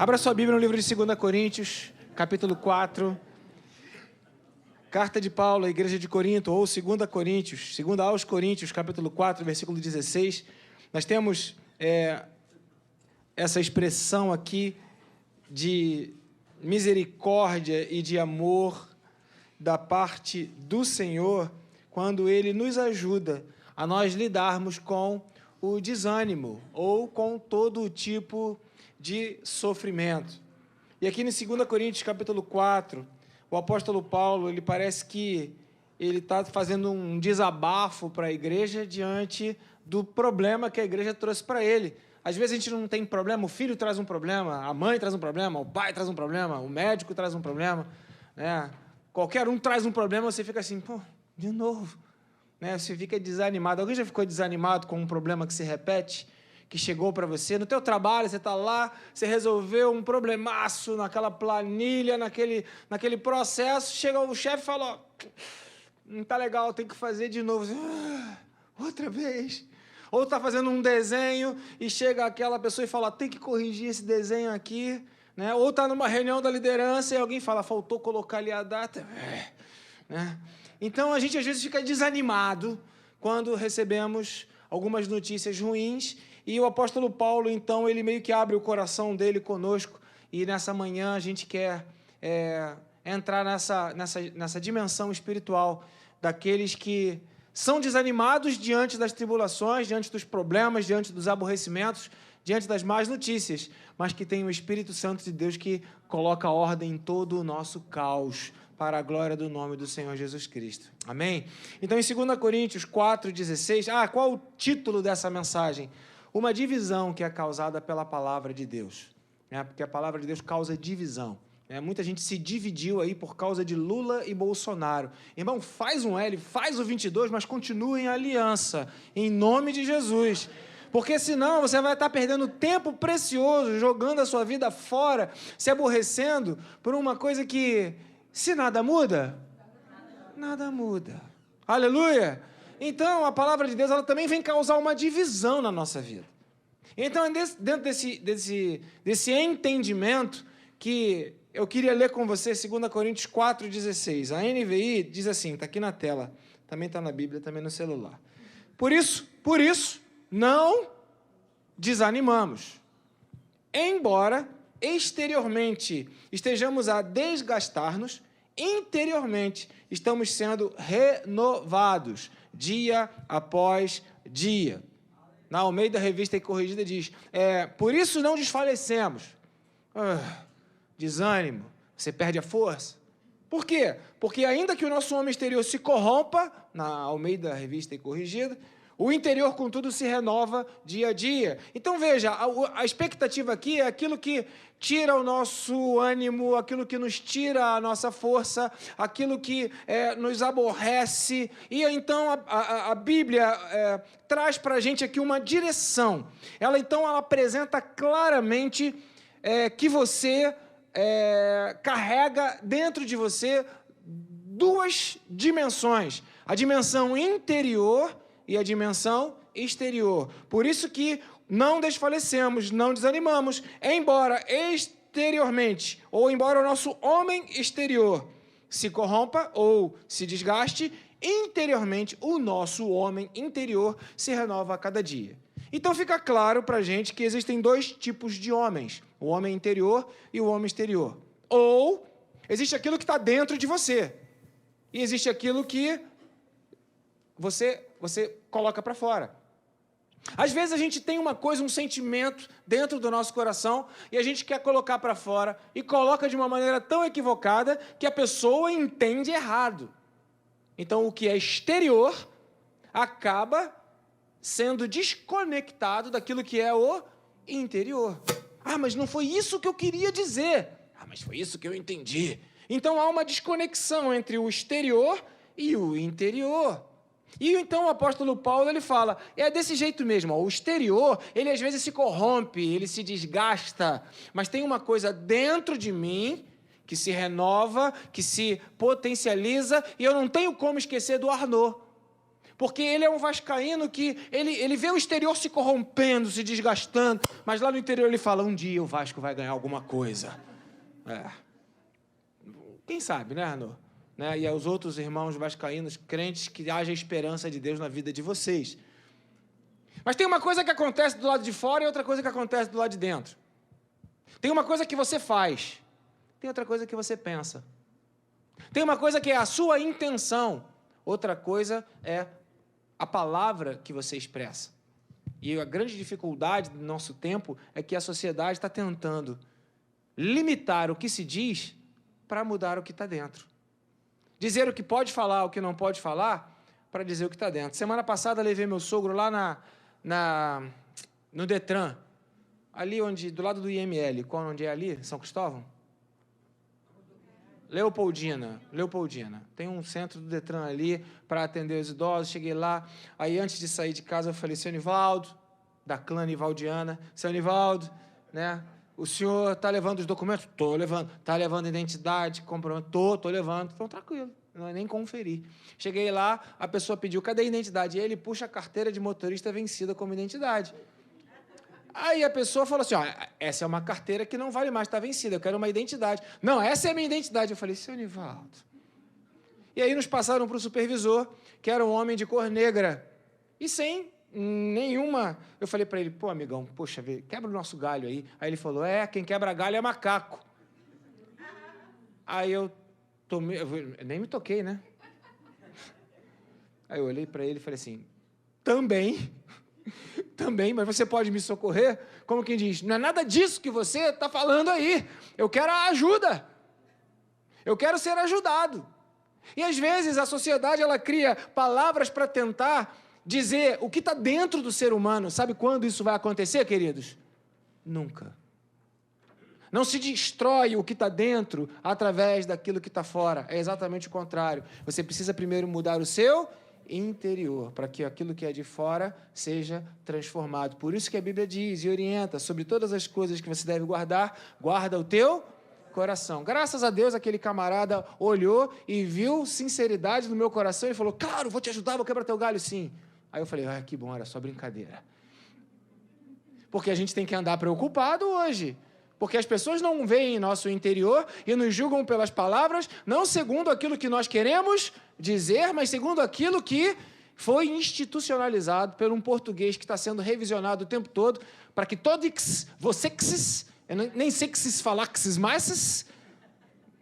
Abra sua Bíblia no livro de 2 Coríntios, capítulo 4. Carta de Paulo à igreja de Corinto, ou 2 Coríntios, 2 aos Coríntios, capítulo 4, versículo 16. Nós temos essa expressão aqui de misericórdia e de amor da parte do Senhor, quando Ele nos ajuda a nós lidarmos com o desânimo ou com todo tipo de sofrimento. E aqui em 2 Coríntios, capítulo 4, o apóstolo Paulo, ele parece que ele está fazendo um desabafo para a igreja diante do problema que a igreja trouxe para ele. Às vezes a gente não tem problema, o filho traz um problema, a mãe traz um problema, o pai traz um problema, o médico traz um problema, né? Qualquer um traz um problema, você fica assim, pô, de novo, né? Você fica desanimado. Alguém já ficou desanimado com um problema que se repete, que chegou para você? No teu trabalho, você está lá, você resolveu um problemaço naquela planilha, naquele processo, chega o chefe e fala, ó, não está legal, tem que fazer de novo. Outra vez. Ou está fazendo um desenho e chega aquela pessoa e fala, tem que corrigir esse desenho aqui, né? Ou está numa reunião da liderança e alguém fala, faltou colocar ali a data. Né? Então, a gente às vezes fica desanimado quando recebemos algumas notícias ruins. E o apóstolo Paulo, então, ele meio que abre o coração dele conosco. E nessa manhã a gente quer entrar nessa dimensão espiritual daqueles que são desanimados diante das tribulações, diante dos problemas, diante dos aborrecimentos, diante das más notícias, mas que tem o Espírito Santo de Deus que coloca ordem em todo o nosso caos, para a glória do nome do Senhor Jesus Cristo. Amém? Então, em 2 Coríntios 4,16, qual o título dessa mensagem? Uma divisão que é causada pela palavra de Deus, né? Porque a palavra de Deus causa divisão. Muita gente se dividiu aí por causa de Lula e Bolsonaro. Irmão, faz um L, faz o 22, mas continua em aliança, em nome de Jesus. Porque senão você vai estar perdendo tempo precioso, jogando a sua vida fora, se aborrecendo por uma coisa que, se nada muda, nada muda. Aleluia! Então, a palavra de Deus ela também vem causar uma divisão na nossa vida. Então, é dentro desse entendimento que eu queria ler com você 2 Coríntios 4,16. A NVI diz assim, está aqui na tela, também está na Bíblia, também no celular. Por isso, não desanimamos. Embora exteriormente estejamos a desgastar-nos, interiormente estamos sendo renovados, dia após dia. Na Almeida Revista e Corrigida diz, por isso não desfalecemos. Desânimo, você perde a força. Por quê? Porque ainda que o nosso homem exterior se corrompa, na Almeida Revista e Corrigida, o interior, contudo, se renova dia a dia. Então, veja, a expectativa aqui é aquilo que tira o nosso ânimo, aquilo que nos tira a nossa força, aquilo que nos aborrece. E, então, a Bíblia traz para a gente aqui uma direção. Ela apresenta claramente que você carrega dentro de você duas dimensões. A dimensão interior e a dimensão exterior. Por isso que não desfalecemos, não desanimamos, embora exteriormente, ou embora o nosso homem exterior se corrompa ou se desgaste, interiormente o nosso homem interior se renova a cada dia. Então fica claro para a gente que existem dois tipos de homens, o homem interior e o homem exterior. Ou existe aquilo que está dentro de você, e existe aquilo que você coloca para fora. Às vezes a gente tem uma coisa, um sentimento dentro do nosso coração e a gente quer colocar para fora e coloca de uma maneira tão equivocada que a pessoa entende errado. Então o que é exterior acaba sendo desconectado daquilo que é o interior. Mas não foi isso que eu queria dizer. Mas foi isso que eu entendi. Então há uma desconexão entre o exterior e o interior. E então o apóstolo Paulo ele fala, desse jeito mesmo, o exterior, ele às vezes se corrompe, ele se desgasta, mas tem uma coisa dentro de mim que se renova, que se potencializa, e eu não tenho como esquecer do Arnaud. Porque ele é um vascaíno que ele vê o exterior se corrompendo, se desgastando, mas lá no interior ele fala, um dia o Vasco vai ganhar alguma coisa. Quem sabe, né, Arnô? Né? E aos outros irmãos vascaínos, crentes, que haja esperança de Deus na vida de vocês. Mas tem uma coisa que acontece do lado de fora e outra coisa que acontece do lado de dentro. Tem uma coisa que você faz, tem outra coisa que você pensa. Tem uma coisa que é a sua intenção, outra coisa é a palavra que você expressa. E a grande dificuldade do nosso tempo é que a sociedade está tentando limitar o que se diz para mudar o que está dentro. Dizer o que pode falar, o que não pode falar, para dizer o que está dentro. Semana passada, levei meu sogro lá no Detran, ali do lado do IML. Onde é ali? São Cristóvão? Leopoldina. Tem um centro do Detran ali para atender os idosos. Cheguei lá, aí antes de sair de casa eu falei, seu Nivaldo, da clã nivaldiana, seu Nivaldo, né? O senhor está levando os documentos? Estou levando. Está levando identidade, comprovante? Estou levando. Então, tranquilo, não é nem conferir. Cheguei lá, a pessoa pediu, cadê a identidade? E ele puxa a carteira de motorista vencida como identidade. Aí a pessoa falou assim, essa é uma carteira que não vale mais, está vencida, eu quero uma identidade. Não, essa é a minha identidade. Eu falei, seu Nivaldo. E aí nos passaram para o supervisor, que era um homem de cor negra. E sem nenhuma... Eu falei para ele, pô, amigão, poxa, quebra o nosso galho aí. Aí ele falou, quem quebra galho é macaco. Aí eu nem me toquei, né? Aí eu olhei para ele e falei assim, também, mas você pode me socorrer? Como quem diz, não é nada disso que você está falando aí. Eu quero a ajuda. Eu quero ser ajudado. E às vezes a sociedade ela cria palavras para tentar dizer o que está dentro do ser humano. Sabe quando isso vai acontecer, queridos? Nunca. Não se destrói o que está dentro através daquilo que está fora. É exatamente o contrário. Você precisa primeiro mudar o seu interior, para que aquilo que é de fora seja transformado. Por isso que a Bíblia diz e orienta sobre todas as coisas que você deve guardar, guarda o teu coração. Graças a Deus, aquele camarada olhou e viu sinceridade no meu coração e falou, claro, vou te ajudar, vou quebrar teu galho, sim. Aí eu falei, que bom, era só brincadeira. Porque a gente tem que andar preocupado hoje. Porque as pessoas não veem nosso interior e nos julgam pelas palavras, não segundo aquilo que nós queremos dizer, mas segundo aquilo que foi institucionalizado por um português que está sendo revisionado o tempo todo, para que todos vocês, eu nem sei que se falaxes mais,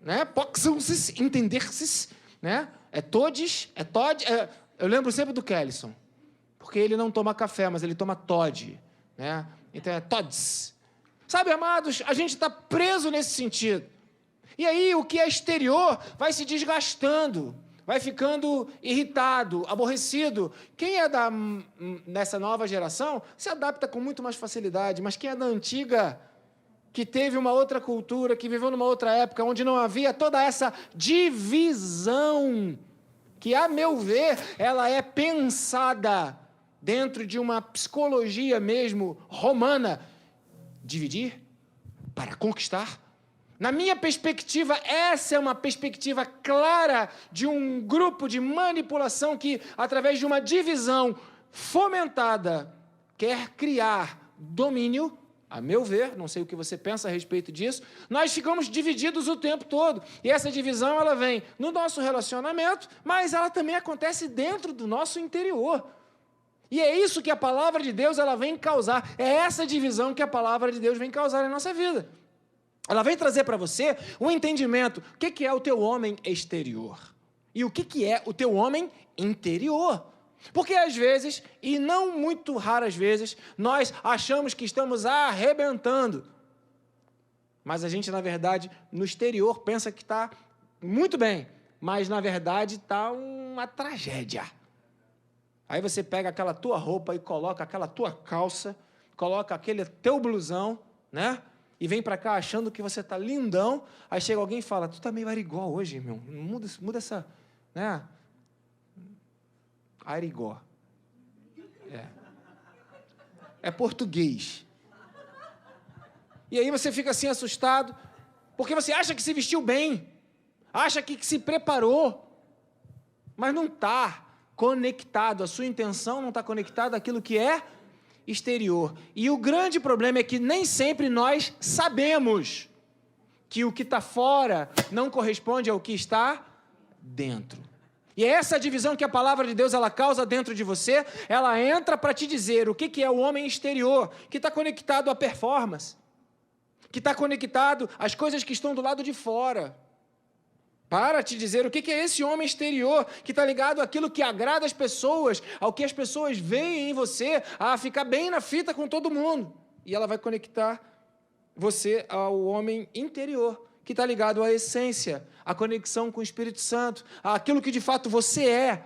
né? Possam entender-se, né? É todes, é Todd. Eu lembro sempre do Kellison, porque ele não toma café, mas ele toma Todd, né? Então é Tods. Sabe, amados, a gente está preso nesse sentido. E aí o que é exterior vai se desgastando, vai ficando irritado, aborrecido. Quem é nessa nova geração se adapta com muito mais facilidade, mas quem é da antiga, que teve uma outra cultura, que viveu numa outra época, onde não havia toda essa divisão, que, a meu ver, ela é pensada dentro de uma psicologia mesmo romana, dividir para conquistar. Na minha perspectiva, essa é uma perspectiva clara de um grupo de manipulação que, através de uma divisão fomentada, quer criar domínio. A meu ver, não sei o que você pensa a respeito disso, nós ficamos divididos o tempo todo. E essa divisão, ela vem no nosso relacionamento, mas ela também acontece dentro do nosso interior. E é isso que a palavra de Deus ela vem causar. É essa divisão que a palavra de Deus vem causar na nossa vida. Ela vem trazer para você um entendimento. O que é o teu homem exterior? E o que é o teu homem interior? Porque às vezes, e não muito raras vezes, nós achamos que estamos arrebentando. Mas a gente, na verdade, no exterior, pensa que está muito bem. Mas, na verdade, está uma tragédia. Aí você pega aquela tua roupa e coloca aquela tua calça, coloca aquele teu blusão, né? E vem para cá achando que você está lindão. Aí chega alguém e fala, tu tá meio arigó hoje, meu. Muda essa, né? Arigó. É português. E aí você fica assim assustado, porque você acha que se vestiu bem, acha que se preparou, mas não está. conectado, a sua intenção não está conectada àquilo que é exterior. E o grande problema é que nem sempre nós sabemos que o que está fora não corresponde ao que está dentro. E é essa divisão que a palavra de Deus ela causa dentro de você, ela entra para te dizer o que é o homem exterior, que está conectado à performance, que está conectado às coisas que estão do lado de fora. Para te dizer o que é esse homem exterior, que está ligado àquilo que agrada as pessoas, ao que as pessoas veem em você, a ficar bem na fita com todo mundo. E ela vai conectar você ao homem interior, que está ligado à essência, à conexão com o Espírito Santo, àquilo que de fato você é.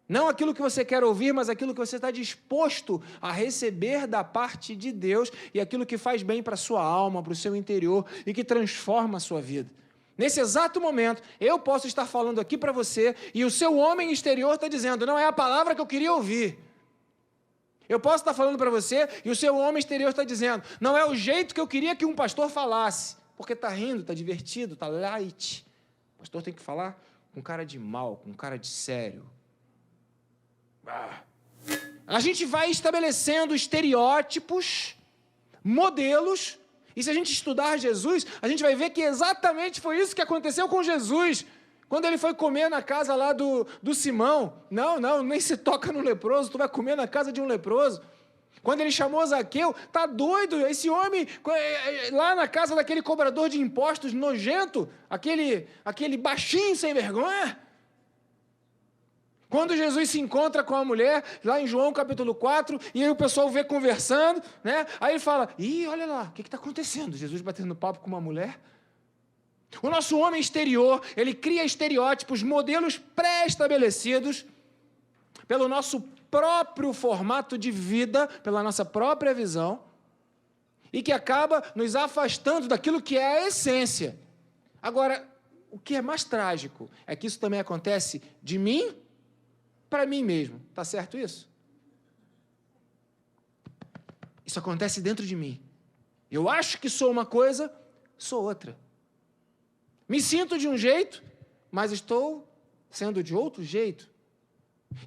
Não aquilo que você quer ouvir, mas aquilo que você está disposto a receber da parte de Deus e aquilo que faz bem para a sua alma, para o seu interior e que transforma a sua vida. Nesse exato momento, eu posso estar falando aqui para você e o seu homem exterior está dizendo, não é a palavra que eu queria ouvir. Eu posso estar falando para você e o seu homem exterior está dizendo, não é o jeito que eu queria que um pastor falasse, porque está rindo, está divertido, está light. O pastor tem que falar com cara de mal, com cara de sério. A gente vai estabelecendo estereótipos, modelos. E se a gente estudar Jesus, a gente vai ver que exatamente foi isso que aconteceu com Jesus. Quando ele foi comer na casa lá do Simão. Não, nem se toca no leproso, tu vai comer na casa de um leproso. Quando ele chamou Zaqueu, tá doido, esse homem, lá na casa daquele cobrador de impostos nojento, aquele baixinho sem vergonha. Quando Jesus se encontra com a mulher, lá em João capítulo 4, e aí o pessoal vê conversando, né? Aí ele fala, olha lá, o que está acontecendo? Jesus batendo papo com uma mulher? O nosso homem exterior, ele cria estereótipos, modelos pré-estabelecidos, pelo nosso próprio formato de vida, pela nossa própria visão, e que acaba nos afastando daquilo que é a essência. Agora, o que é mais trágico é que isso também acontece de mim para mim mesmo. Está certo isso? Isso acontece dentro de mim. Eu acho que sou uma coisa, sou outra. Me sinto de um jeito, mas estou sendo de outro jeito.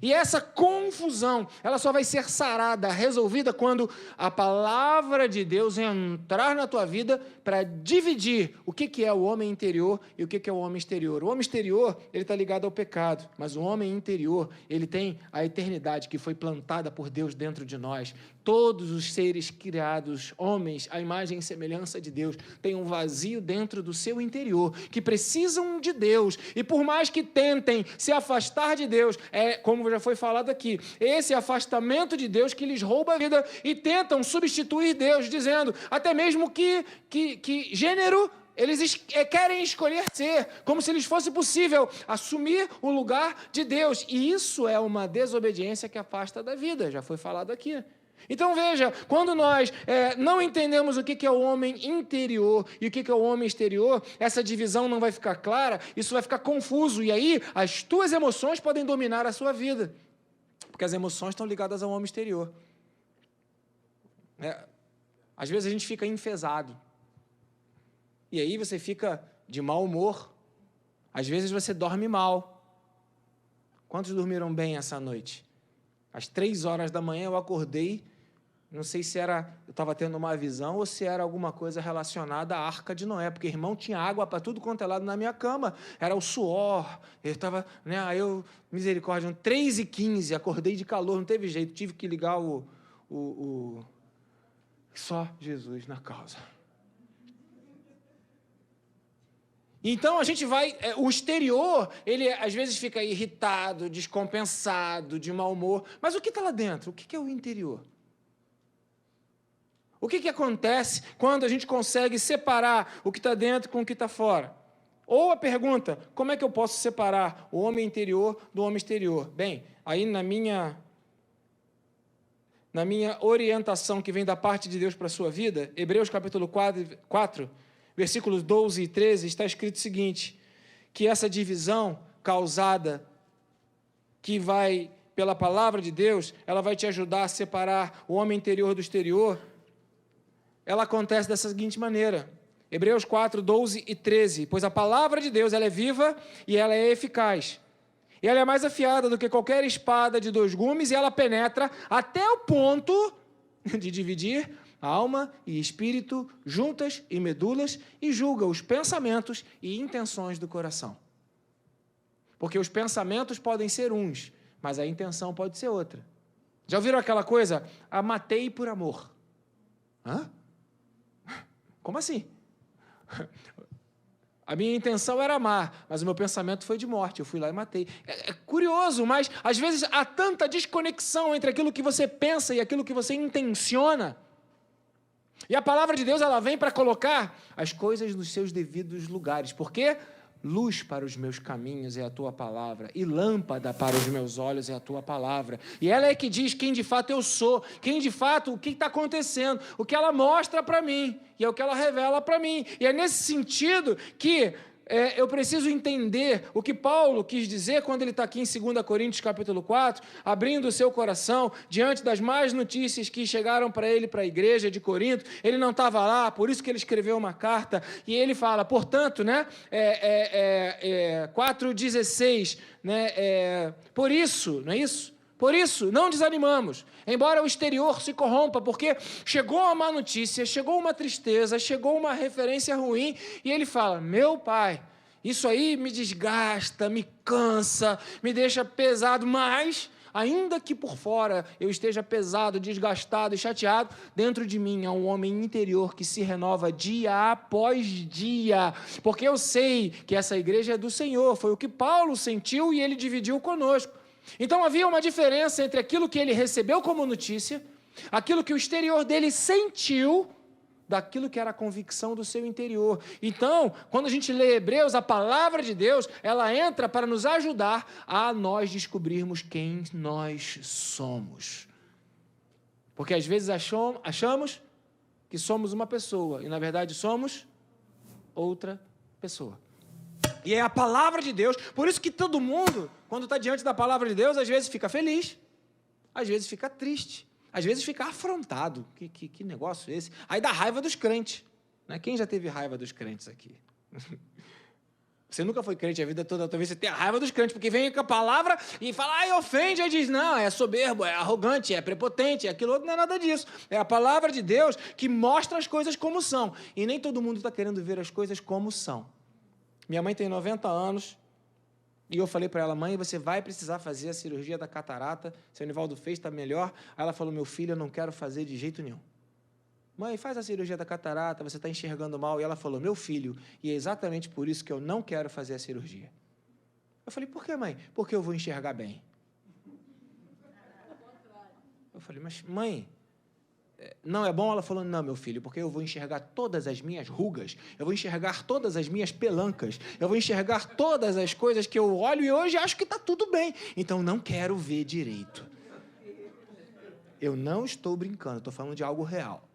E essa confusão, ela só vai ser sarada, resolvida quando a palavra de Deus entrar na tua vida para dividir o que é o homem interior e o que é o homem exterior. O homem exterior, ele está ligado ao pecado, mas o homem interior, ele tem a eternidade que foi plantada por Deus dentro de nós. Todos os seres criados, homens, à imagem e semelhança de Deus, têm um vazio dentro do seu interior, que precisam de Deus, e por mais que tentem se afastar de Deus, como já foi falado aqui, esse afastamento de Deus que lhes rouba a vida, e tentam substituir Deus, dizendo até mesmo que gênero eles querem escolher ser, como se lhes fosse possível assumir o lugar de Deus, e isso é uma desobediência que afasta da vida, já foi falado aqui. Então veja, quando nós não entendemos o que é o homem interior e o que é o homem exterior, essa divisão não vai ficar clara, isso vai ficar confuso, e aí as tuas emoções podem dominar a sua vida, porque as emoções estão ligadas ao homem exterior. Às vezes a gente fica enfesado, e aí você fica de mau humor, às vezes você dorme mal. Quantos dormiram bem essa noite? Às 3 horas da manhã eu acordei, não sei se eu estava tendo uma visão ou se era alguma coisa relacionada à Arca de Noé, porque, irmão, tinha água para tudo quanto é lado na minha cama, era o suor, eu estava, misericórdia, 3h15, acordei de calor, não teve jeito, tive que ligar só Jesus na causa. Então, a gente vai, o exterior, ele às vezes fica irritado, descompensado, de mau humor, mas o que está lá dentro? O que é o interior? O que acontece quando a gente consegue separar o que está dentro com o que está fora? Ou a pergunta, como é que eu posso separar o homem interior do homem exterior? Bem, aí na minha orientação que vem da parte de Deus para a sua vida, Hebreus capítulo 4, versículos 12 e 13, está escrito o seguinte, que essa divisão causada, que vai pela palavra de Deus, ela vai te ajudar a separar o homem interior do exterior, ela acontece dessa seguinte maneira, Hebreus 4, 12 e 13, pois a palavra de Deus ela é viva e ela é eficaz, E ela é mais afiada do que qualquer espada de 2 gumes, e ela penetra até o ponto de dividir alma e espírito, juntas e medulas, e julga os pensamentos e intenções do coração. Porque os pensamentos podem ser uns, mas a intenção pode ser outra. Já ouviram aquela coisa? Matei por amor. Hã? Como assim? A minha intenção era amar, mas o meu pensamento foi de morte. Eu fui lá e matei. É curioso, mas às vezes há tanta desconexão entre aquilo que você pensa e aquilo que você intenciona. E a palavra de Deus, ela vem para colocar as coisas nos seus devidos lugares. Por quê? Luz para os meus caminhos é a tua palavra, e lâmpada para os meus olhos é a tua palavra. E ela é que diz quem de fato eu sou, quem de fato, o que está acontecendo, o que ela mostra para mim, e é o que ela revela para mim. E é nesse sentido que eu preciso entender o que Paulo quis dizer quando ele está aqui em 2 Coríntios capítulo 4, abrindo o seu coração diante das más notícias que chegaram para ele, para a igreja de Corinto. Ele não estava lá, por isso que ele escreveu uma carta, e ele fala, portanto, 4,16, por isso, não é isso? Por isso, não desanimamos, embora o exterior se corrompa, porque chegou uma má notícia, chegou uma tristeza, chegou uma referência ruim, e ele fala, meu pai, isso aí me desgasta, me cansa, me deixa pesado, mas, ainda que por fora eu esteja pesado, desgastado e chateado, dentro de mim há um homem interior que se renova dia após dia, porque eu sei que essa igreja é do Senhor, foi o que Paulo sentiu e ele dividiu conosco. Então havia uma diferença entre aquilo que ele recebeu como notícia, aquilo que o exterior dele sentiu, daquilo que era a convicção do seu interior. Então, quando a gente lê Hebreus, a palavra de Deus, ela entra para nos ajudar a nós descobrirmos quem nós somos. Porque às vezes achamos que somos uma pessoa, e na verdade somos outra pessoa. E é a palavra de Deus, por isso que todo mundo, quando está diante da palavra de Deus, às vezes fica feliz, às vezes fica triste, às vezes fica afrontado. Que negócio é esse? Aí dá raiva dos crentes. Né? Quem já teve raiva dos crentes aqui? Você nunca foi crente a vida toda, talvez você tenha raiva dos crentes, porque vem com a palavra e fala, e ofende, aí diz, não, é soberbo, é arrogante, é prepotente, é aquilo outro, não é nada disso. É a palavra de Deus que mostra as coisas como são, e nem todo mundo está querendo ver as coisas como são. Minha mãe tem 90 anos, e eu falei para ela, mãe, você vai precisar fazer a cirurgia da catarata, seu Nivaldo fez, está melhor. Aí ela falou, meu filho, eu não quero fazer de jeito nenhum. Mãe, faz a cirurgia da catarata, você está enxergando mal. E ela falou, meu filho, e é exatamente por isso que eu não quero fazer a cirurgia. Eu falei, por que, mãe? Porque eu vou enxergar bem. Eu falei, mas mãe, não é bom? Ela falou, não, meu filho, porque eu vou enxergar todas as minhas rugas, eu vou enxergar todas as minhas pelancas, eu vou enxergar todas as coisas que eu olho e hoje acho que está tudo bem. Então, não quero ver direito. Eu não estou brincando, estou falando de algo real.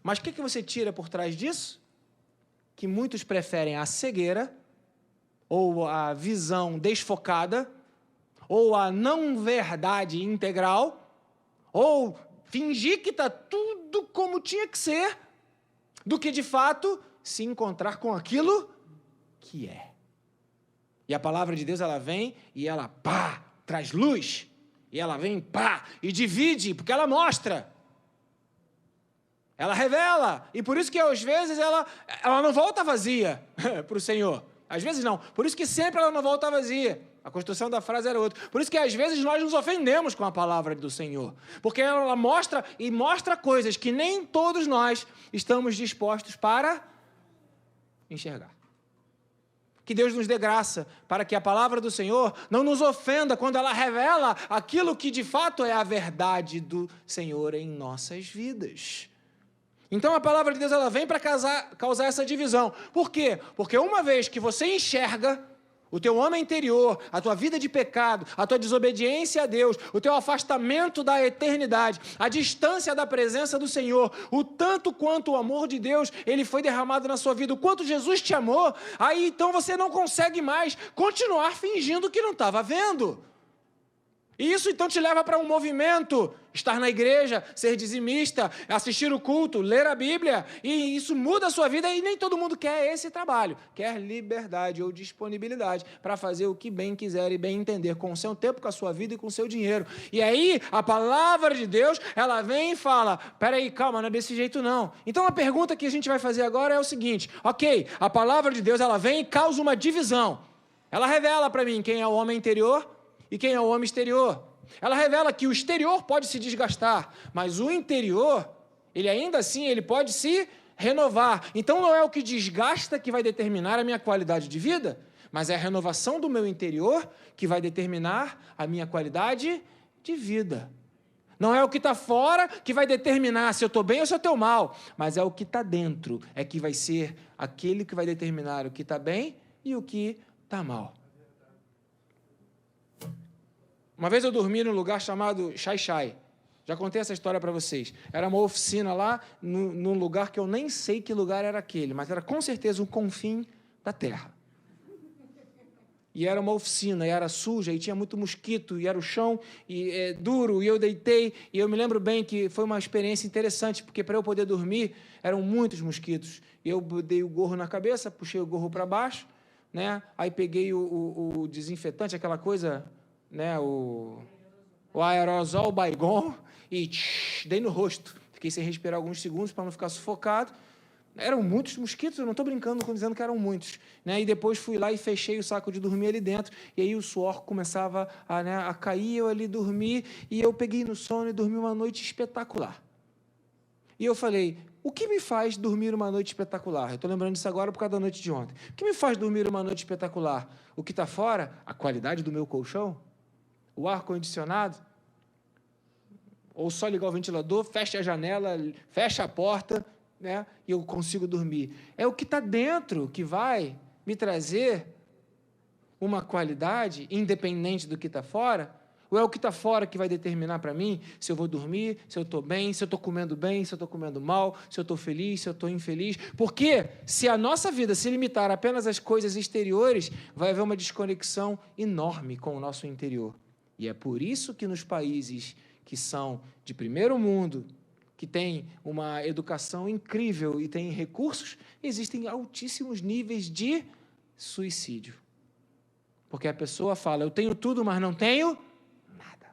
Mas o que você tira por trás disso? Que muitos preferem a cegueira, ou a visão desfocada, ou a não verdade integral, ou fingir que está tudo como tinha que ser, do que, de fato, se encontrar com aquilo que é. E a palavra de Deus, ela vem e ela, traz luz. E ela vem, e divide, porque ela mostra. Ela revela. E por isso que, às vezes, ela não volta vazia para o Senhor. Às vezes, não. Por isso que sempre ela não volta vazia. A construção da frase era outra. Por isso que, às vezes, nós nos ofendemos com a palavra do Senhor. Porque ela mostra coisas que nem todos nós estamos dispostos para enxergar. Que Deus nos dê graça para que a palavra do Senhor não nos ofenda quando ela revela aquilo que, de fato, é a verdade do Senhor em nossas vidas. Então, a palavra de Deus, ela vem para causar essa divisão. Por quê? Porque uma vez que você enxerga o teu homem interior, a tua vida de pecado, a tua desobediência a Deus, o teu afastamento da eternidade, a distância da presença do Senhor, o tanto quanto o amor de Deus, ele foi derramado na sua vida, o quanto Jesus te amou, aí então você não consegue mais continuar fingindo que não estava vendo. E isso então te leva para um movimento estar na igreja, ser dizimista, assistir o culto, ler a Bíblia, e isso muda a sua vida, e nem todo mundo quer esse trabalho, quer liberdade ou disponibilidade para fazer o que bem quiser e bem entender, com o seu tempo, com a sua vida e com o seu dinheiro. E aí, a palavra de Deus, ela vem e fala, peraí, calma, não é desse jeito não. Então, a pergunta que a gente vai fazer agora é o seguinte, ok, a palavra de Deus, ela vem e causa uma divisão. Ela revela para mim quem é o homem interior e quem é o homem exterior. Ela revela que o exterior pode se desgastar, mas o interior, ele ainda assim, ele pode se renovar. Então não é o que desgasta que vai determinar a minha qualidade de vida, mas é a renovação do meu interior que vai determinar a minha qualidade de vida. Não é o que está fora que vai determinar se eu estou bem ou se eu estou mal, mas é o que está dentro, é que vai ser aquele que vai determinar o que está bem e o que está mal. Uma vez eu dormi num lugar chamado Xai-Xai. Já contei essa história para vocês. Era uma oficina lá, num lugar que eu nem sei que lugar era aquele, mas era com certeza um confim da terra. E era uma oficina, e era suja, e tinha muito mosquito, e era o chão duro, e eu deitei, e eu me lembro bem que foi uma experiência interessante, porque para eu poder dormir, eram muitos mosquitos. E eu dei o gorro na cabeça, puxei o gorro para baixo, né? Aí peguei o desinfetante, aquela coisa, né? O aerosol, o Baygon, e dei no rosto. Fiquei sem respirar alguns segundos para não ficar sufocado. Eram muitos mosquitos, eu não estou brincando dizendo que eram muitos. Né? E depois fui lá e fechei o saco de dormir ali dentro, e aí o suor começava a cair, eu ali dormi, e eu peguei no sono e dormi uma noite espetacular. E eu falei, o que me faz dormir uma noite espetacular? Eu estou lembrando disso agora por causa da noite de ontem. O que me faz dormir uma noite espetacular? O que está fora? A qualidade do meu colchão? O ar-condicionado? Ou só ligar o ventilador, fecha a janela, fecha a porta, né, e eu consigo dormir. É o que está dentro que vai me trazer uma qualidade, independente do que está fora? Ou é o que está fora que vai determinar para mim se eu vou dormir, se eu estou bem, se eu estou comendo bem, se eu estou comendo mal, se eu estou feliz, se eu estou infeliz? Porque se a nossa vida se limitar apenas às coisas exteriores, vai haver uma desconexão enorme com o nosso interior. E é por isso que nos países que são de primeiro mundo, que têm uma educação incrível e têm recursos, existem altíssimos níveis de suicídio. Porque a pessoa fala, eu tenho tudo, mas não tenho nada.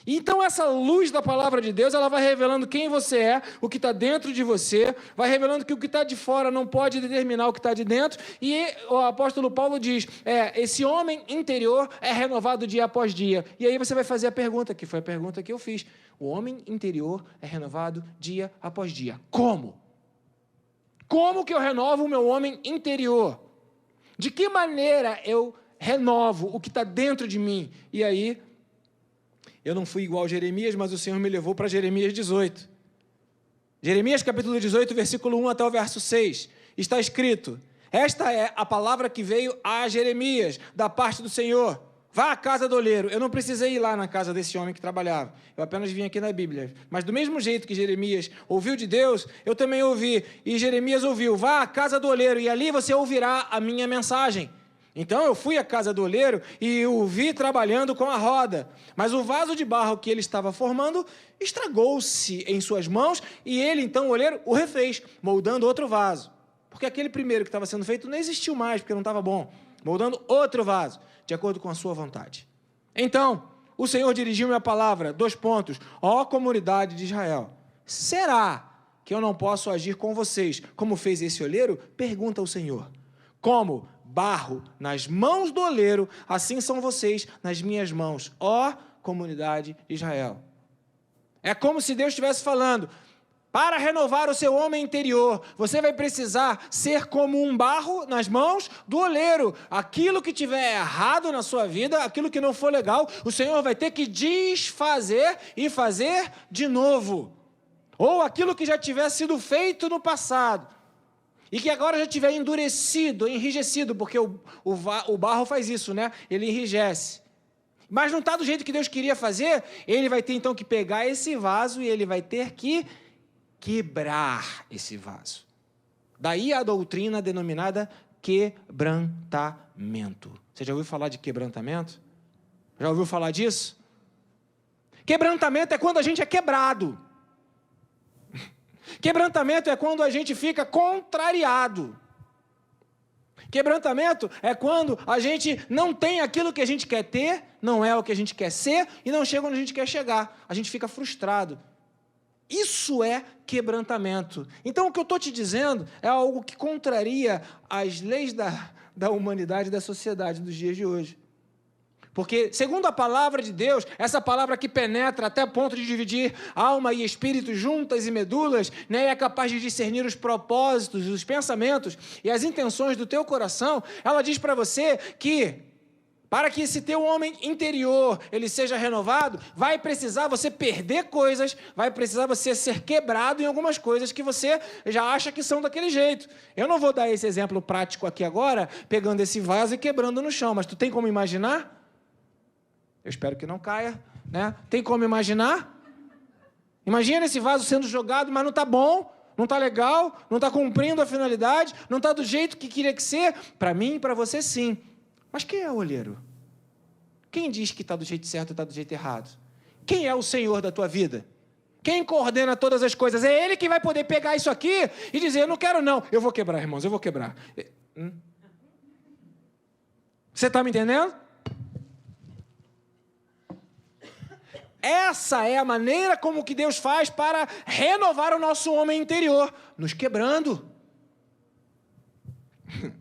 Então, essa luz da palavra de Deus, ela vai revelando quem você é, o que está dentro de você, vai revelando que o que está de fora não pode determinar o que está de dentro, e o apóstolo Paulo diz, esse homem interior é renovado dia após dia. E aí você vai fazer a pergunta, que foi a pergunta que eu fiz. O homem interior é renovado dia após dia. Como? Como que eu renovo o meu homem interior? De que maneira eu renovo o que está dentro de mim? E aí, eu não fui igual a Jeremias, mas o Senhor me levou para Jeremias 18. Jeremias capítulo 18, versículo 1 até o verso 6. Está escrito, esta é a palavra que veio a Jeremias, da parte do Senhor. Vá à casa do oleiro. Eu não precisei ir lá na casa desse homem que trabalhava. Eu apenas vim aqui na Bíblia. Mas do mesmo jeito que Jeremias ouviu de Deus, eu também ouvi. E Jeremias ouviu, vá à casa do oleiro e ali você ouvirá a minha mensagem. Então eu fui à casa do oleiro e o vi trabalhando com a roda. Mas o vaso de barro que ele estava formando estragou-se em suas mãos e ele, então, o oleiro, o refez, moldando outro vaso. Porque aquele primeiro que estava sendo feito não existiu mais, porque não estava bom. Moldando outro vaso, de acordo com a sua vontade. Então, o Senhor dirigiu-me a palavra, 2 pontos, ó comunidade de Israel, será que eu não posso agir com vocês, como fez esse oleiro? Pergunta o Senhor. Como barro nas mãos do oleiro, assim são vocês nas minhas mãos, ó comunidade de Israel. É como se Deus estivesse falando, para renovar o seu homem interior, você vai precisar ser como um barro nas mãos do oleiro. Aquilo que tiver errado na sua vida, aquilo que não for legal, o Senhor vai ter que desfazer e fazer de novo. Ou aquilo que já tiver sido feito no passado e que agora já tiver endurecido, enrijecido, porque o barro faz isso, né? Ele enrijece. Mas não está do jeito que Deus queria fazer, ele vai ter então que pegar esse vaso e ele vai ter que quebrar esse vaso. Daí a doutrina denominada quebrantamento. Você já ouviu falar de quebrantamento? Já ouviu falar disso? Quebrantamento é quando a gente é quebrado. Quebrantamento é quando a gente fica contrariado. Quebrantamento é quando a gente não tem aquilo que a gente quer ter, não é o que a gente quer ser e não chega onde a gente quer chegar. A gente fica frustrado. Isso é quebrantamento. Então, o que eu estou te dizendo é algo que contraria as leis da humanidade e da sociedade dos dias de hoje. Porque, segundo a palavra de Deus, essa palavra que penetra até ponto de dividir alma e espírito juntas e medulas, né, é capaz de discernir os propósitos, os pensamentos e as intenções do teu coração, ela diz para você que, para que esse teu homem interior ele seja renovado, vai precisar você perder coisas, vai precisar você ser quebrado em algumas coisas que você já acha que são daquele jeito. Eu não vou dar esse exemplo prático aqui agora, pegando esse vaso e quebrando no chão, mas tu tem como imaginar? Eu espero que não caia, né? Tem como imaginar? Imagina esse vaso sendo jogado, mas não está bom, não está legal, não está cumprindo a finalidade, não está do jeito que queria que ser. Para mim e para você, sim. Mas quem é o olheiro? Quem diz que está do jeito certo e está do jeito errado? Quem é o Senhor da tua vida? Quem coordena todas as coisas? É Ele que vai poder pegar isso aqui e dizer, eu não quero não. Eu vou quebrar, irmãos, eu vou quebrar. Você está me entendendo? Essa é a maneira como que Deus faz para renovar o nosso homem interior, nos quebrando.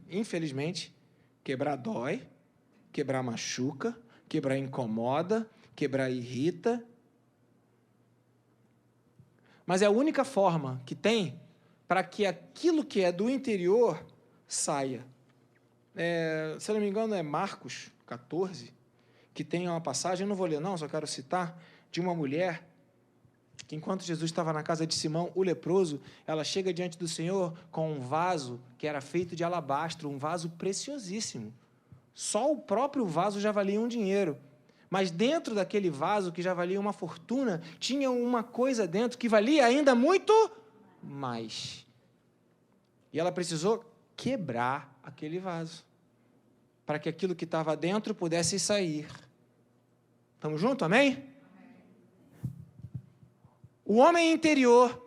Infelizmente, quebrar dói, quebrar machuca, quebrar incomoda, quebrar irrita. Mas é a única forma que tem para que aquilo que é do interior saia. Se eu não me engano, é Marcos 14, que tem uma passagem, eu não vou ler não, só quero citar, de uma mulher que, enquanto Jesus estava na casa de Simão, o leproso, ela chega diante do Senhor com um vaso que era feito de alabastro, um vaso preciosíssimo. Só o próprio vaso já valia um dinheiro. Mas dentro daquele vaso, que já valia uma fortuna, tinha uma coisa dentro que valia ainda muito mais. E ela precisou quebrar aquele vaso, para que aquilo que estava dentro pudesse sair. Estamos juntos, amém? O homem interior,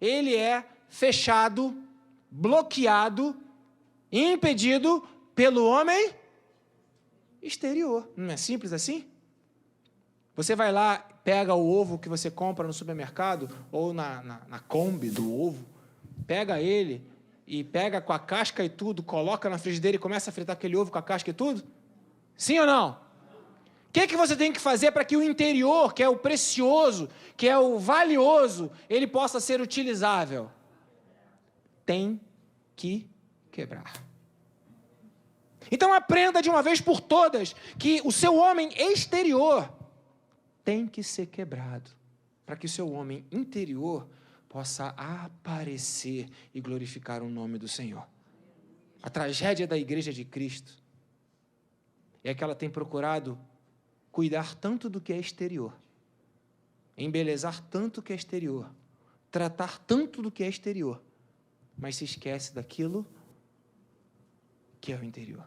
ele é fechado, bloqueado, impedido pelo homem exterior. Não é simples assim? Você vai lá, pega o ovo que você compra no supermercado, ou na Kombi do ovo, pega ele e pega com a casca e tudo, coloca na frigideira e começa a fritar aquele ovo com a casca e tudo? Sim ou não? O que você tem que fazer para que o interior, que é o precioso, que é o valioso, ele possa ser utilizável? Tem que quebrar. Então aprenda de uma vez por todas que o seu homem exterior tem que ser quebrado, para que o seu homem interior possa aparecer e glorificar o nome do Senhor. A tragédia da Igreja de Cristo é que ela tem procurado cuidar tanto do que é exterior, embelezar tanto o que é exterior, tratar tanto do que é exterior, mas se esquece daquilo que é o interior.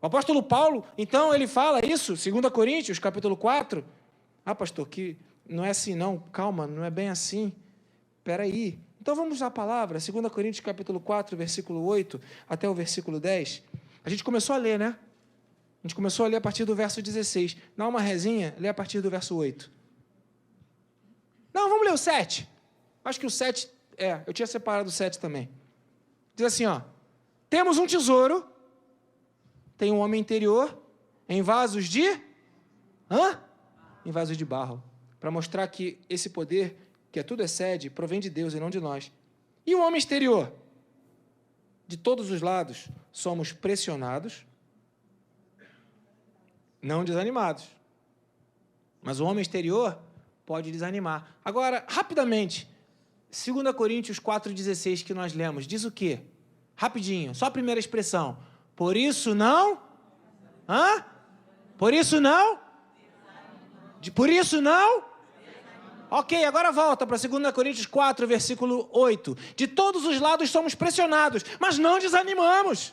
O apóstolo Paulo, então, ele fala isso, 2 Coríntios, capítulo 4. Ah, pastor, que não é assim não, calma, não é bem assim. Espera aí. Então vamos à palavra, 2 Coríntios, capítulo 4, versículo 8, até o versículo 10. A gente começou a ler, né? A gente começou a ler a partir do verso 16. Dá uma resinha, lê a partir do verso 8. Não, vamos ler o 7. Acho que o 7, eu tinha separado o 7 também. Diz assim, ó. Temos um tesouro, tem um homem interior, em vasos de... Em vasos de barro. Para mostrar que esse poder, que tudo excede, provém de Deus e não de nós. E o homem exterior? De todos os lados, somos pressionados, não desanimados. Mas o homem exterior pode desanimar. Agora, rapidamente, 2 Coríntios 4,16 que nós lemos, diz o quê? Rapidinho, só a primeira expressão. Por isso não... Por isso não... Por isso não... Ok, agora volta para 2 Coríntios 4, versículo 8. De todos os lados somos pressionados, mas não desanimamos.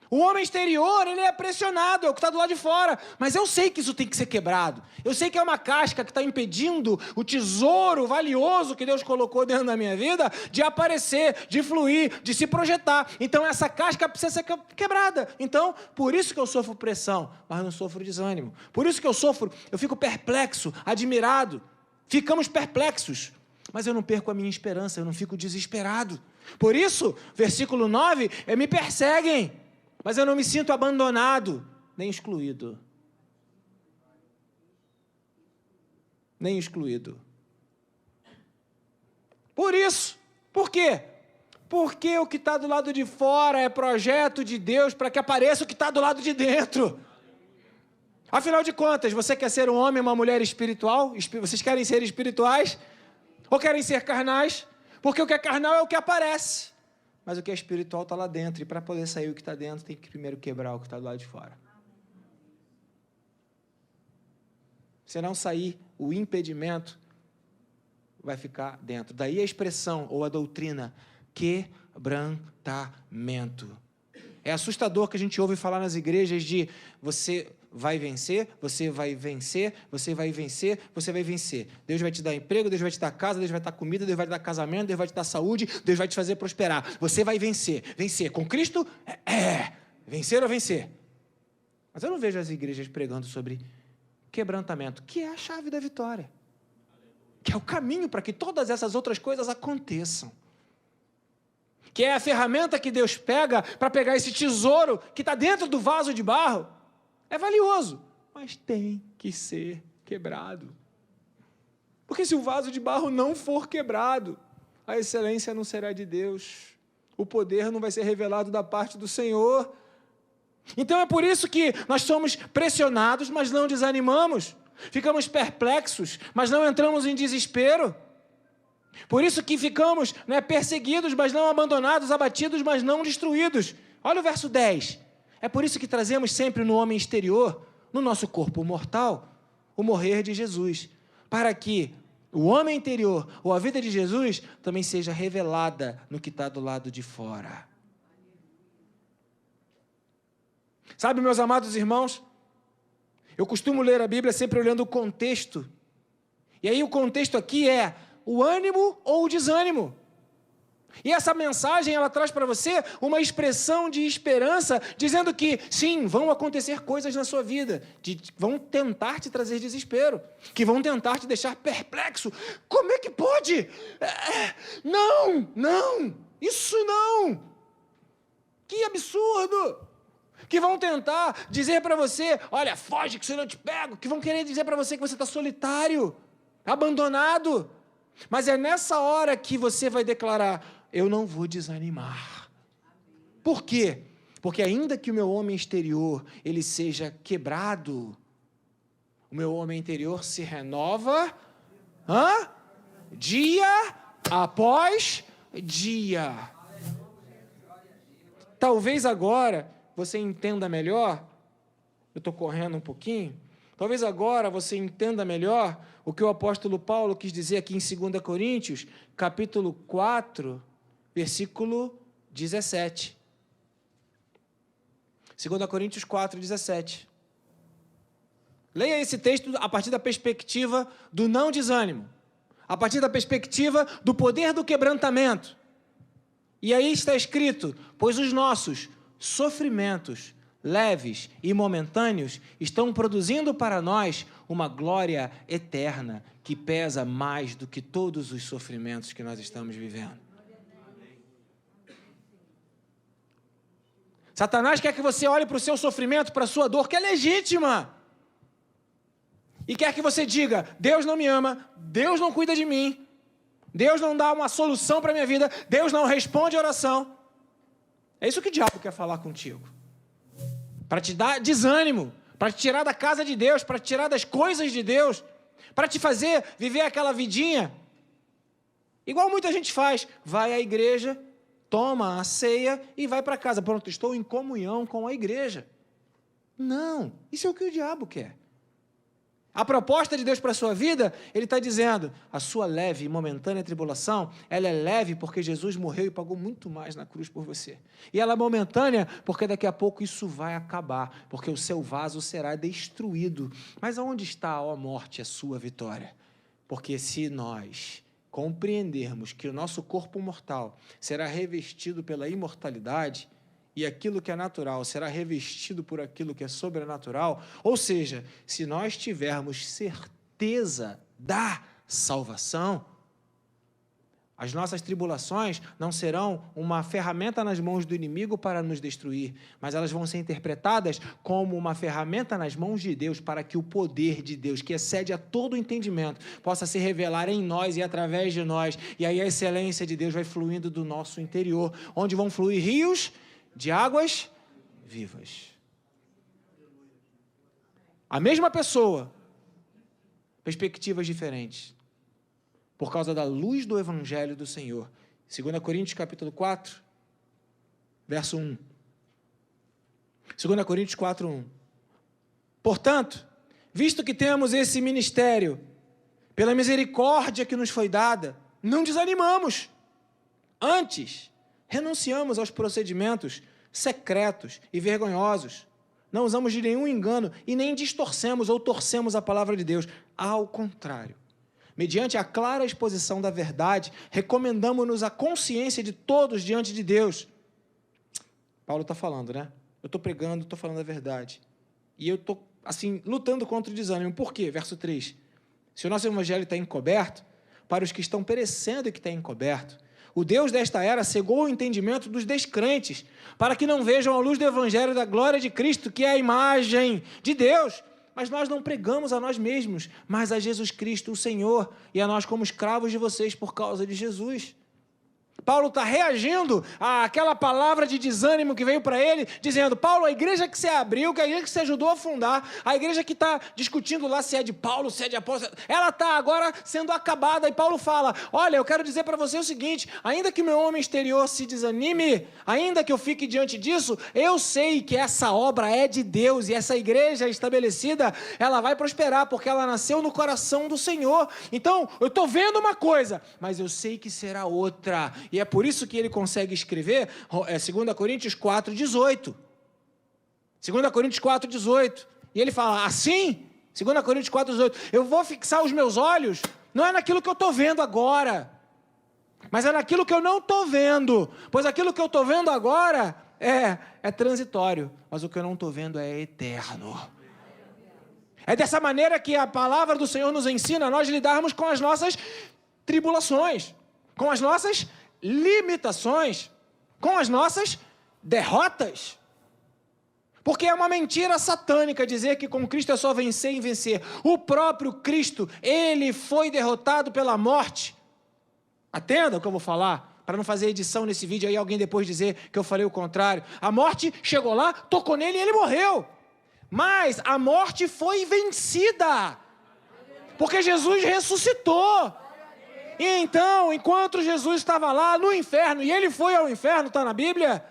O homem exterior, ele é pressionado, é o que está do lado de fora. Mas eu sei que isso tem que ser quebrado. Eu sei que é uma casca que está impedindo o tesouro valioso que Deus colocou dentro da minha vida de aparecer, de fluir, de se projetar. Então essa casca precisa ser quebrada. Então, por isso que eu sofro pressão, mas não sofro desânimo. Por isso que eu fico perplexo, admirado. Ficamos perplexos. Mas eu não perco a minha esperança, eu não fico desesperado. Por isso, versículo 9, me perseguem. Mas eu não me sinto abandonado, nem excluído. Nem excluído. Por isso. Por quê? Porque o que está do lado de fora é projeto de Deus para que apareça o que está do lado de dentro. Afinal de contas, você quer ser um homem ou uma mulher espiritual? Vocês querem ser espirituais? Ou querem ser carnais? Porque o que é carnal é o que aparece. Mas o que é espiritual está lá dentro. E para poder sair o que está dentro, tem que primeiro quebrar o que está do lado de fora. Se não sair, o impedimento vai ficar dentro. Daí a expressão ou a doutrina, quebrantamento. É assustador que a gente ouve falar nas igrejas de você vai vencer, você vai vencer, você vai vencer, você vai vencer. Deus vai te dar emprego, Deus vai te dar casa, Deus vai te dar comida, Deus vai te dar casamento, Deus vai te dar saúde, Deus vai te fazer prosperar. Você vai vencer. Vencer. Com Cristo, vencer ou vencer. Mas eu não vejo as igrejas pregando sobre quebrantamento, que é a chave da vitória. Que é o caminho para que todas essas outras coisas aconteçam. Que é a ferramenta que Deus pega para pegar esse tesouro que está dentro do vaso de barro. É valioso, mas tem que ser quebrado. Porque se o vaso de barro não for quebrado, a excelência não será de Deus. O poder não vai ser revelado da parte do Senhor. Então é por isso que nós somos pressionados, mas não desanimamos. Ficamos perplexos, mas não entramos em desespero. Por isso que ficamos perseguidos, mas não abandonados, abatidos, mas não destruídos. Olha o verso 10. É por isso que trazemos sempre no homem exterior, no nosso corpo mortal, o morrer de Jesus, para que o homem interior, ou a vida de Jesus, também seja revelada no que está do lado de fora. Sabe, meus amados irmãos, eu costumo ler a Bíblia sempre olhando o contexto. E aí o contexto aqui é o ânimo ou o desânimo. E essa mensagem, ela traz para você uma expressão de esperança, dizendo que, sim, vão acontecer coisas na sua vida, que vão tentar te trazer desespero, que vão tentar te deixar perplexo. Como é que pode? Não, isso não. Que absurdo. Que vão tentar dizer para você, olha, foge que se eu não te pego, que vão querer dizer para você que você está solitário, abandonado. Mas é nessa hora que você vai declarar, eu não vou desanimar. Por quê? Porque ainda que o meu homem exterior ele seja quebrado, o meu homem interior se renova dia após dia. Talvez agora você entenda melhor, eu estou correndo um pouquinho, talvez agora você entenda melhor o que o apóstolo Paulo quis dizer aqui em 2 Coríntios, capítulo 4, versículo 17. 2 Coríntios 4, 17. Leia esse texto a partir da perspectiva do não desânimo, a partir da perspectiva do poder do quebrantamento. E aí está escrito, pois os nossos sofrimentos leves e momentâneos estão produzindo para nós uma glória eterna que pesa mais do que todos os sofrimentos que nós estamos vivendo. Satanás quer que você olhe para o seu sofrimento, para a sua dor, que é legítima. E quer que você diga, Deus não me ama, Deus não cuida de mim, Deus não dá uma solução para a minha vida, Deus não responde a oração. É isso que o diabo quer falar contigo. Para te dar desânimo, para te tirar da casa de Deus, para te tirar das coisas de Deus, para te fazer viver aquela vidinha. Igual muita gente faz, vai à igreja, toma a ceia e vai para casa. Pronto, estou em comunhão com a igreja. Não, isso é o que o diabo quer. a proposta de Deus para a sua vida, ele está dizendo, a sua leve e momentânea tribulação, ela é leve porque Jesus morreu e pagou muito mais na cruz por você. E ela é momentânea porque daqui a pouco isso vai acabar, porque o seu vaso será destruído. Mas aonde está, ó morte, a sua vitória? Porque se nós compreendermos que o nosso corpo mortal será revestido pela imortalidade, e aquilo que é natural será revestido por aquilo que é sobrenatural, ou seja, se nós tivermos certeza da salvação, as nossas tribulações não serão uma ferramenta nas mãos do inimigo para nos destruir, mas elas vão ser interpretadas como uma ferramenta nas mãos de Deus para que o poder de Deus, que excede a todo o entendimento, possa se revelar em nós e através de nós, e aí a excelência de Deus vai fluindo do nosso interior, onde vão fluir rios de águas vivas. A mesma pessoa, perspectivas diferentes, por causa da luz do Evangelho do Senhor. 2 Coríntios capítulo 4, verso 1. 2 Coríntios 4, 1. Portanto, visto que temos esse ministério, pela misericórdia que nos foi dada, não desanimamos. Antes, renunciamos aos procedimentos secretos e vergonhosos. Não usamos de nenhum engano e nem distorcemos ou torcemos a palavra de Deus. Ao contrário, mediante a clara exposição da verdade, recomendamos-nos a consciência de todos diante de Deus. Paulo está falando, né? Eu estou pregando, estou falando a verdade. E eu estou, assim, lutando contra o desânimo. Por quê? Verso 3. Se o nosso evangelho está encoberto, para os que estão perecendo e que está encoberto, o Deus desta era cegou o entendimento dos descrentes, para que não vejam a luz do evangelho da glória de Cristo, que é a imagem de Deus. Mas nós não pregamos a nós mesmos, mas a Jesus Cristo, o Senhor, e a nós como escravos de vocês por causa de Jesus. Paulo está reagindo àquela palavra de desânimo que veio para ele, dizendo, Paulo, a igreja que você abriu, que a igreja que você ajudou a fundar, a igreja que está discutindo lá se é de Paulo, se é de Apóstolo, ela está agora sendo acabada, e Paulo fala, olha, eu quero dizer para você o seguinte, ainda que meu homem exterior se desanime, ainda que eu fique diante disso, eu sei que essa obra é de Deus, e essa igreja estabelecida, ela vai prosperar, porque ela nasceu no coração do Senhor. Então, eu estou vendo uma coisa, mas eu sei que será outra, e é por isso que ele consegue escrever 2 Coríntios 4, 18. 2 Coríntios 4, 18. E ele fala, assim, 2 Coríntios 4, 18, eu vou fixar os meus olhos, não é naquilo que eu estou vendo agora, mas é naquilo que eu não estou vendo, pois aquilo que eu estou vendo agora é transitório, mas o que eu não estou vendo é eterno. É dessa maneira que a palavra do Senhor nos ensina a nós lidarmos com as nossas tribulações, com as nossas limitações, com as nossas derrotas. Porque é uma mentira satânica dizer que com Cristo é só vencer e vencer. O próprio Cristo, ele foi derrotado pela morte. Atenda o que eu vou falar, para não fazer edição nesse vídeo aí, alguém depois dizer que eu falei o contrário. A morte chegou lá, tocou nele e ele morreu. Mas a morte foi vencida, porque Jesus ressuscitou. E então, enquanto Jesus estava lá no inferno, e ele foi ao inferno, está na Bíblia,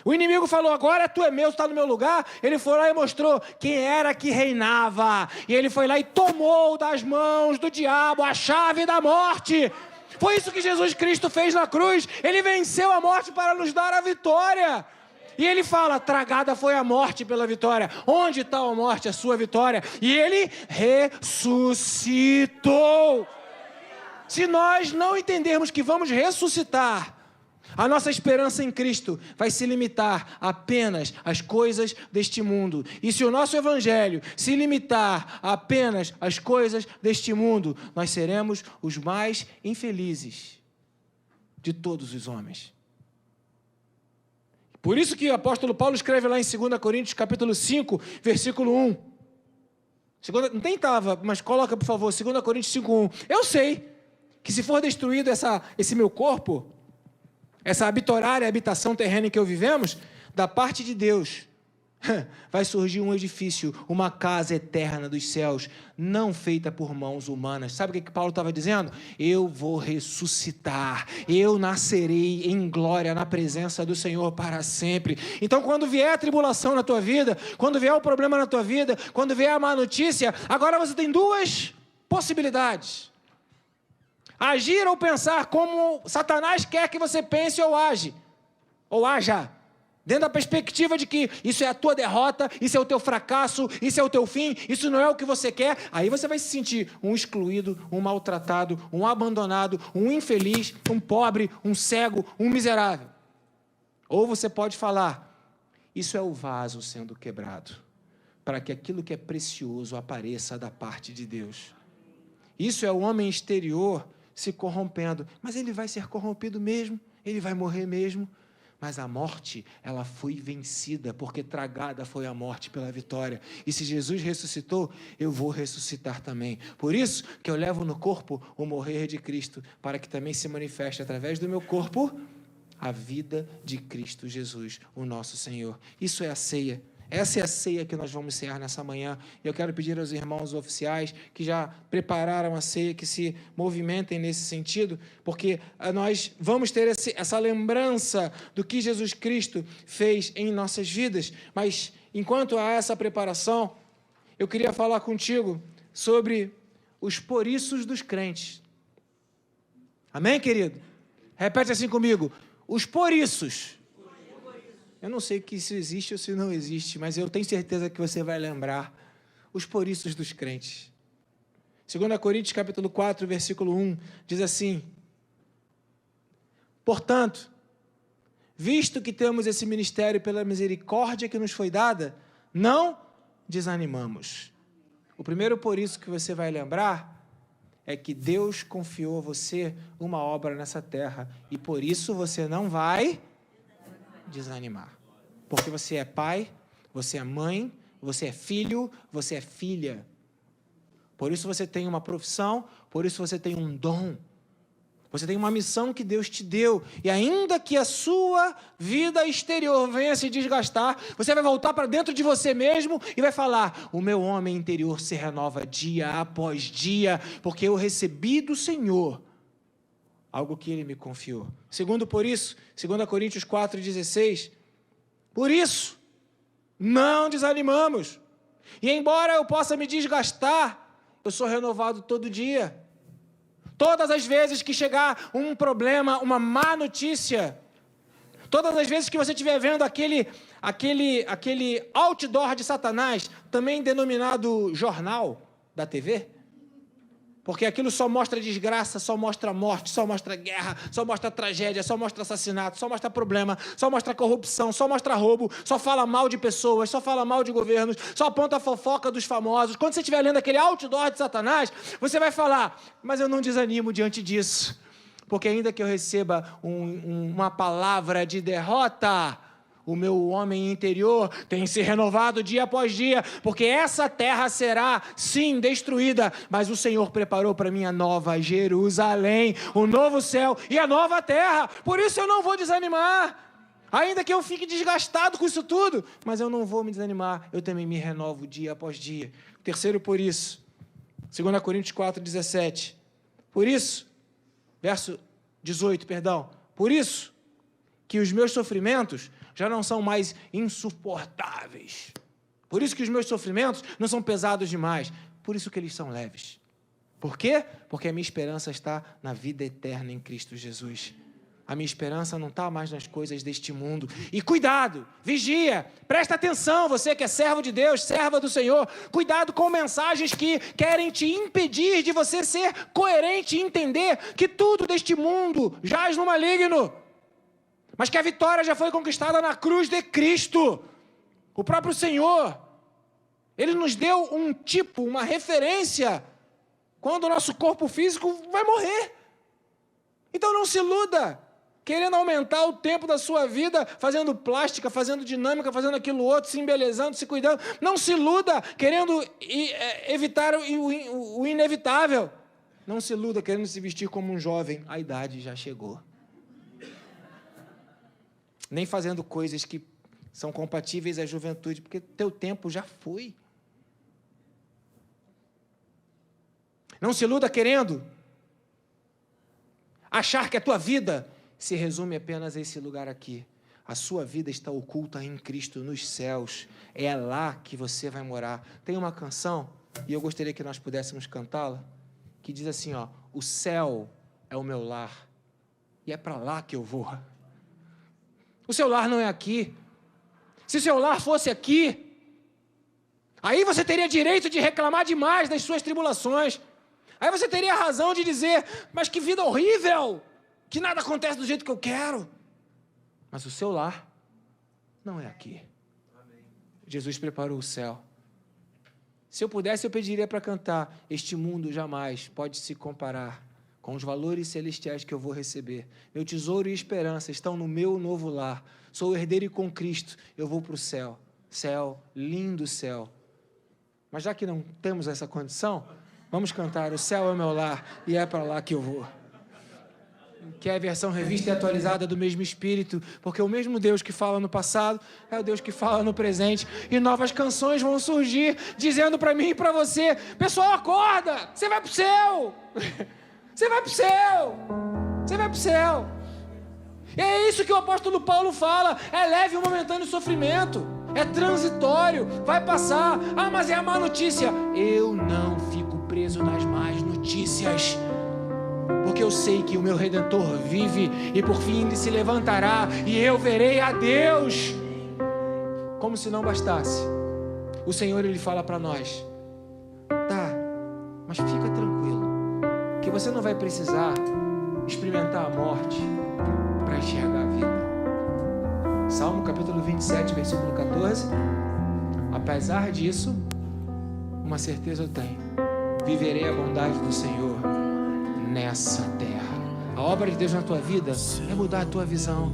o inimigo falou, agora tu é meu, está no meu lugar. Ele foi lá e mostrou quem era que reinava. E ele foi lá e tomou das mãos do diabo a chave da morte. Foi isso que Jesus Cristo fez na cruz. Ele venceu a morte para nos dar a vitória. E ele fala, tragada foi a morte pela vitória. Onde está a morte, a sua vitória? E ele ressuscitou. Se nós não entendermos que vamos ressuscitar, a nossa esperança em Cristo vai se limitar apenas às coisas deste mundo. E se o nosso evangelho se limitar apenas às coisas deste mundo, nós seremos os mais infelizes de todos os homens. Por isso que o apóstolo Paulo escreve lá em 2 Coríntios capítulo 5, versículo 1. Não tem tava, mas coloca por favor, 2 Coríntios 5, 1. Eu sei que se for destruído esse meu corpo, essa habitação terrena em que eu vivemos, da parte de Deus, vai surgir um edifício, uma casa eterna dos céus, não feita por mãos humanas. Sabe o que Paulo estava dizendo? Eu vou ressuscitar, eu nascerei em glória na presença do Senhor para sempre. Então, quando vier a tribulação na tua vida, quando vier o problema na tua vida, quando vier a má notícia, agora você tem duas possibilidades: agir ou pensar como Satanás quer que você pense ou haja. Dentro da perspectiva de que isso é a tua derrota, isso é o teu fracasso, isso é o teu fim, isso não é o que você quer, aí você vai se sentir um excluído, um maltratado, um abandonado, um infeliz, um pobre, um cego, um miserável. Ou você pode falar: isso é o vaso sendo quebrado, para que aquilo que é precioso apareça da parte de Deus. Isso é o homem exterior se corrompendo, mas ele vai ser corrompido mesmo, ele vai morrer mesmo. Mas a morte, ela foi vencida, porque tragada foi a morte pela vitória. E se Jesus ressuscitou, eu vou ressuscitar também. Por isso que eu levo no corpo o morrer de Cristo, para que também se manifeste através do meu corpo a vida de Cristo Jesus, o nosso Senhor. Isso é a ceia. Essa é a ceia que nós vamos cear nessa manhã. Eu quero pedir aos irmãos oficiais que já prepararam a ceia, que se movimentem nesse sentido, porque nós vamos ter essa lembrança do que Jesus Cristo fez em nossas vidas. Mas, enquanto há essa preparação, eu queria falar contigo sobre os poriços dos crentes. Amém, querido? Repete assim comigo: os poriços. Eu não sei que isso existe ou se não existe, mas eu tenho certeza que você vai lembrar. Os poriços dos crentes. 2 Coríntios capítulo 4, versículo 1, diz assim: portanto, visto que temos esse ministério pela misericórdia que nos foi dada, não desanimamos. O primeiro poriço que você vai lembrar é que Deus confiou a você uma obra nessa terra, e por isso você não vai desanimar, porque você é pai, você é mãe, você é filho, você é filha. Por isso você tem uma profissão, por isso você tem um dom, você tem uma missão que Deus te deu, e ainda que a sua vida exterior venha se desgastar, você vai voltar para dentro de você mesmo e vai falar: o meu homem interior se renova dia após dia, porque eu recebi do Senhor algo que Ele me confiou. Segundo, por isso, 2 Coríntios 4,16, por isso, não desanimamos. E embora eu possa me desgastar, eu sou renovado todo dia. Todas as vezes que chegar um problema, uma má notícia, todas as vezes que você estiver vendo aquele outdoor de Satanás, também denominado jornal da TV, porque aquilo só mostra desgraça, só mostra morte, só mostra guerra, só mostra tragédia, só mostra assassinato, só mostra problema, só mostra corrupção, só mostra roubo, só fala mal de pessoas, só fala mal de governos, só aponta a fofoca dos famosos. Quando você estiver lendo aquele outdoor de Satanás, você vai falar: mas eu não desanimo diante disso, porque ainda que eu receba uma palavra de derrota, o meu homem interior tem se renovado dia após dia, porque essa terra será, sim, destruída, mas o Senhor preparou para mim a nova Jerusalém, o novo céu e a nova terra. Por isso eu não vou desanimar, ainda que eu fique desgastado com isso tudo, mas eu não vou me desanimar, eu também me renovo dia após dia. Terceiro, por isso, 2 Coríntios 4,17, por isso, verso 18, perdão, por isso que os meus sofrimentos já não são mais insuportáveis. Por isso que os meus sofrimentos não são pesados demais. Por isso que eles são leves. Por quê? Porque a minha esperança está na vida eterna em Cristo Jesus. A minha esperança não está mais nas coisas deste mundo. E cuidado, vigia, presta atenção, você que é servo de Deus, serva do Senhor. Cuidado com mensagens que querem te impedir de você ser coerente e entender que tudo deste mundo jaz no maligno, mas que a vitória já foi conquistada na cruz de Cristo. O próprio Senhor, Ele nos deu um tipo, uma referência, quando o nosso corpo físico vai morrer. Então não se iluda, querendo aumentar o tempo da sua vida, fazendo plástica, fazendo dinâmica, fazendo aquilo outro, se embelezando, se cuidando. Não se iluda, querendo evitar o inevitável. Não se iluda, querendo se vestir como um jovem. A idade já chegou. Nem fazendo coisas que são compatíveis à juventude, porque teu tempo já foi. Não se iluda querendo achar que a tua vida se resume apenas a esse lugar aqui. A sua vida está oculta em Cristo nos céus. É lá que você vai morar. Tem uma canção, e eu gostaria que nós pudéssemos cantá-la, que diz assim, ó: o céu é o meu lar, e é para lá que eu vou. O seu lar não é aqui. Se o seu lar fosse aqui, aí você teria direito de reclamar demais das suas tribulações. Aí você teria razão de dizer, mas que vida horrível, que nada acontece do jeito que eu quero. Mas o seu lar não é aqui. Amém. Jesus preparou o céu. Se eu pudesse, eu pediria para cantar: este mundo jamais pode se comparar com os valores celestiais que eu vou receber. Meu tesouro e esperança estão no meu novo lar. Sou herdeiro e com Cristo eu vou para o céu. Céu, lindo céu. Mas já que não temos essa condição, vamos cantar: o céu é o meu lar e é para lá que eu vou. Que é a versão revista e atualizada do mesmo Espírito, porque o mesmo Deus que fala no passado é o Deus que fala no presente, e novas canções vão surgir dizendo para mim e para você: pessoal, acorda, você vai para o céu, você vai para o céu, você vai para o céu. E é isso que o apóstolo Paulo fala: é leve o momentâneo sofrimento, é transitório, vai passar. Ah, mas é a má notícia. Eu não fico preso nas más notícias, porque eu sei que o meu Redentor vive e por fim ele se levantará e eu verei a Deus. Como se não bastasse, o Senhor ele fala para nós: tá, mas fica tranquilo, que você não vai precisar experimentar a morte para enxergar a vida. Salmo capítulo 27, versículo 14. Apesar disso, uma certeza eu tenho: viverei a bondade do Senhor nessa terra. A obra de Deus na tua vida é mudar a tua visão,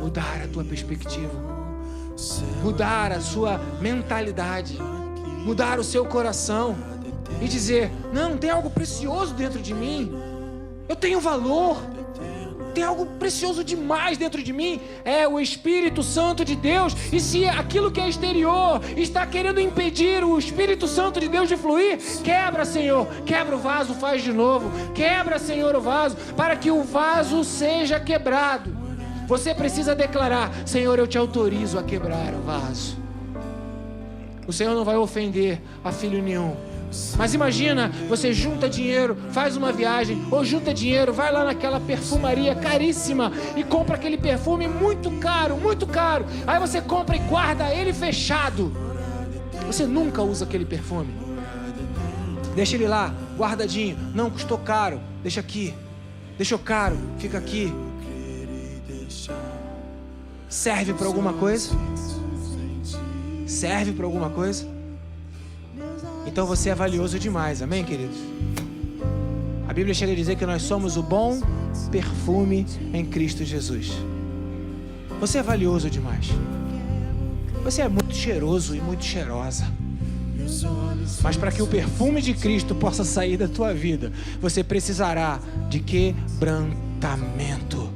mudar a tua perspectiva, mudar a sua mentalidade, mudar o seu coração e dizer: não, tem algo precioso dentro de mim, eu tenho valor, tem algo precioso demais dentro de mim, é o Espírito Santo de Deus. E se aquilo que é exterior está querendo impedir o Espírito Santo de Deus de fluir, quebra, Senhor, quebra o vaso, faz de novo, quebra, Senhor, o vaso, para que o vaso seja quebrado. Você precisa declarar: Senhor, eu te autorizo a quebrar o vaso. O Senhor não vai ofender a filho nenhum. Mas imagina, você junta dinheiro, faz uma viagem, ou junta dinheiro, vai lá naquela perfumaria caríssima e compra aquele perfume muito caro, muito caro. Aí você compra e guarda ele fechado. Você nunca usa aquele perfume. Deixa ele lá, guardadinho. Não, custou caro, deixa aqui. Deixou caro, fica aqui. Serve para alguma coisa? Serve para alguma coisa? Então você é valioso demais, amém, queridos? A Bíblia chega a dizer que nós somos o bom perfume em Cristo Jesus. Você é valioso demais. Você é muito cheiroso e muito cheirosa. Mas para que o perfume de Cristo possa sair da tua vida, você precisará de quebrantamento.